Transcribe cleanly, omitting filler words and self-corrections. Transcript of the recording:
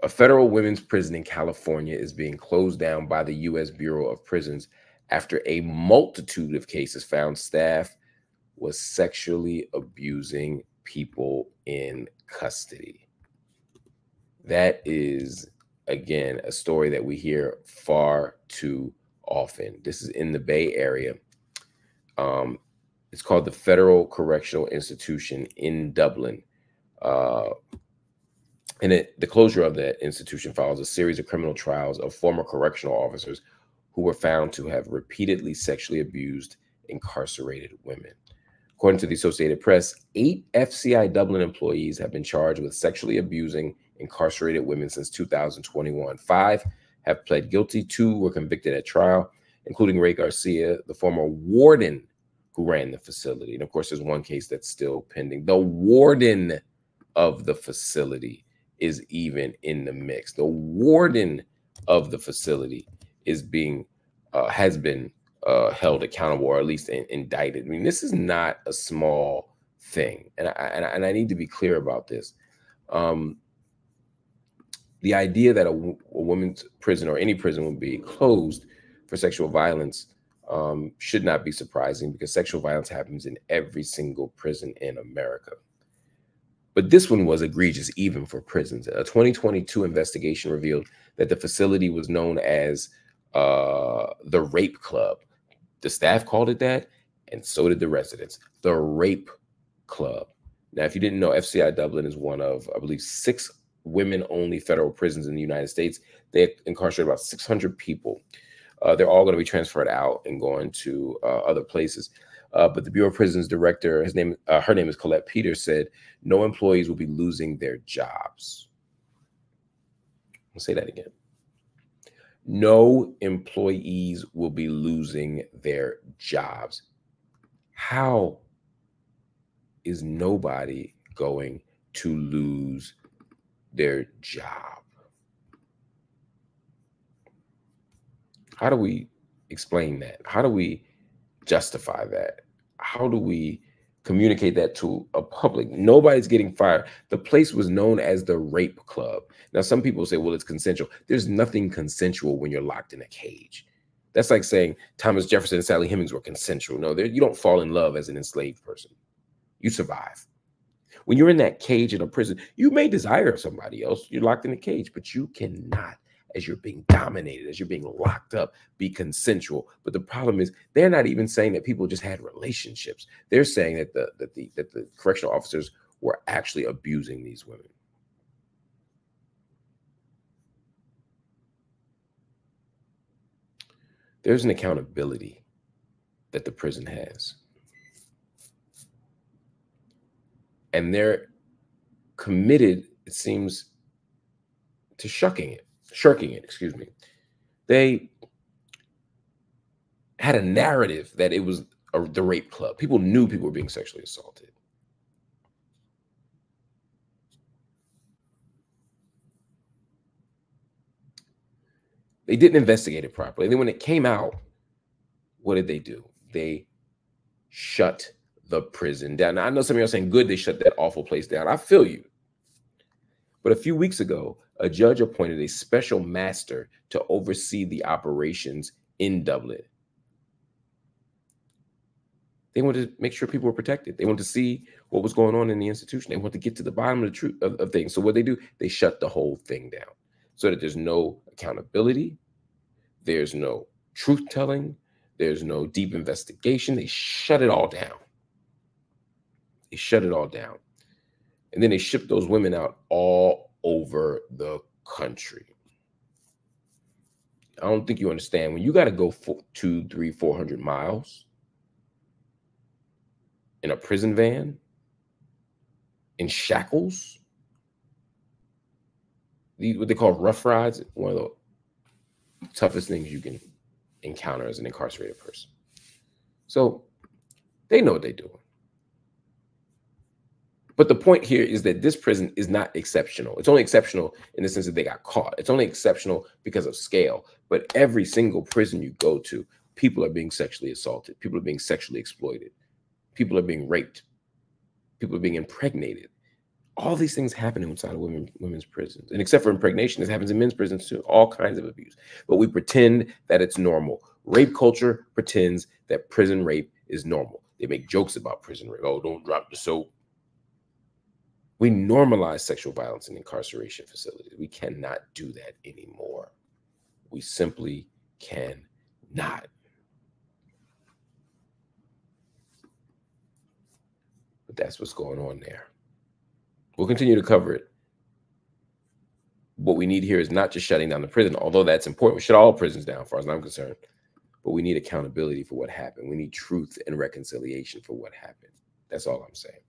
A federal women's prison in California is being closed down by the U.S. Bureau of Prisons after a multitude of cases found staff was sexually abusing people in custody. That is, again, a story that we hear far too often. This is in the Bay Area. It's called the Federal Correctional Institution in Dublin. And the closure of that institution follows a series of criminal trials of former correctional officers who were found to have repeatedly sexually abused incarcerated women. According to the Associated Press, 8 FCI Dublin employees have been charged with sexually abusing incarcerated women since 2021. 5 have pled guilty. 2 were convicted at trial, including Ray Garcia, the former warden who ran the facility. And of course, there's one case that's still pending. The warden of the facility is even in the mix. The warden of the facility is being has been held accountable, or at least indicted. I mean, this is not a small thing, and I need to be clear about this. The idea that a women's prison or any prison will be closed for sexual violence should not be surprising, because sexual violence happens in every single prison in America. But this one was egregious even for prisons. A 2022 investigation revealed that the facility was known as the Rape Club. The staff called it that, and so did the residents. The Rape Club. Now, if you didn't know, FCI Dublin is one of, I believe, 6 women-only federal prisons in the United States. They incarcerate about 600 people. They're all going to be transferred out and going to other places. But the Bureau of Prisons director, her name is Colette Peters, said no employees will be losing their jobs. I'll say that again. No employees will be losing their jobs. How is nobody going to lose their job? How do we explain that? How do we justify that? How do we communicate that to a public? Nobody's getting fired. The place was known as the Rape Club. Now, some people say, well, it's consensual. There's nothing consensual when you're locked in a cage. That's like saying Thomas Jefferson and Sally Hemings were consensual. No, you don't fall in love as an enslaved person. You survive. When you're in that cage in a prison, you may desire somebody else. You're locked in a cage, but you cannot, as you're being dominated, as you're being locked up, be consensual. But the problem is, they're not even saying that people just had relationships. They're saying that the correctional officers were actually abusing these women. There's an accountability that the prison has. And they're committed, it seems, to shirking it, excuse me. They had a narrative that it was the Rape Club. People knew people were being sexually assaulted. They didn't investigate it properly. And then when it came out, what did they do? They shut the prison down. Now, I know some of you are saying, good, they shut that awful place down. I feel you. But a few weeks ago, a judge appointed a special master to oversee the operations in Dublin. They wanted to make sure people were protected. They wanted to see what was going on in the institution. They wanted to get to the bottom of the truth of things. So what they do, they shut the whole thing down so that there's no accountability. There's no truth telling. There's no deep investigation. They shut it all down. They shut it all down. And then they shipped those women out all over the country. I don't think you understand. When you got to go 200, 300, 400 miles in a prison van, in shackles, what they call rough rides, one of the toughest things you can encounter as an incarcerated person. So they know what they're doing. But the point here is that this prison is not exceptional. It's only exceptional in the sense that they got caught. It's only exceptional because of scale. But every single prison you go to, people are being sexually assaulted. People are being sexually exploited. People are being raped. People are being impregnated All these things happen inside of women's prisons. And except for impregnation, this happens in men's prisons too, all kinds of abuse. But we pretend that it's normal. Rape culture pretends that prison rape is normal. They make jokes about prison rape. Oh, don't drop the soap. We normalize sexual violence in incarceration facilities. We cannot do that anymore. We simply cannot. But that's what's going on there. We'll continue to cover it. What we need here is not just shutting down the prison, although that's important. We shut all prisons down, as far as I'm concerned. But we need accountability for what happened. We need truth and reconciliation for what happened. That's all I'm saying.